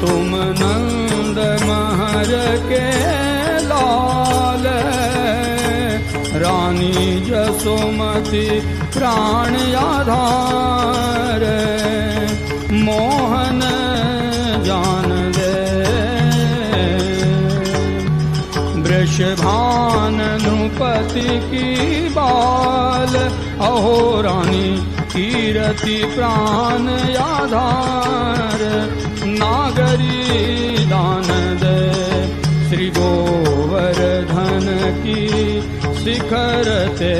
तुम नंद महर के लाल, रानी जसोमती प्राण आधार, मोहन जान दे वृषभान नृपति की बाल, अहो रानी कीरति प्राण आधार, नागरी दान दे श्री गोवर्धन की शिखर ते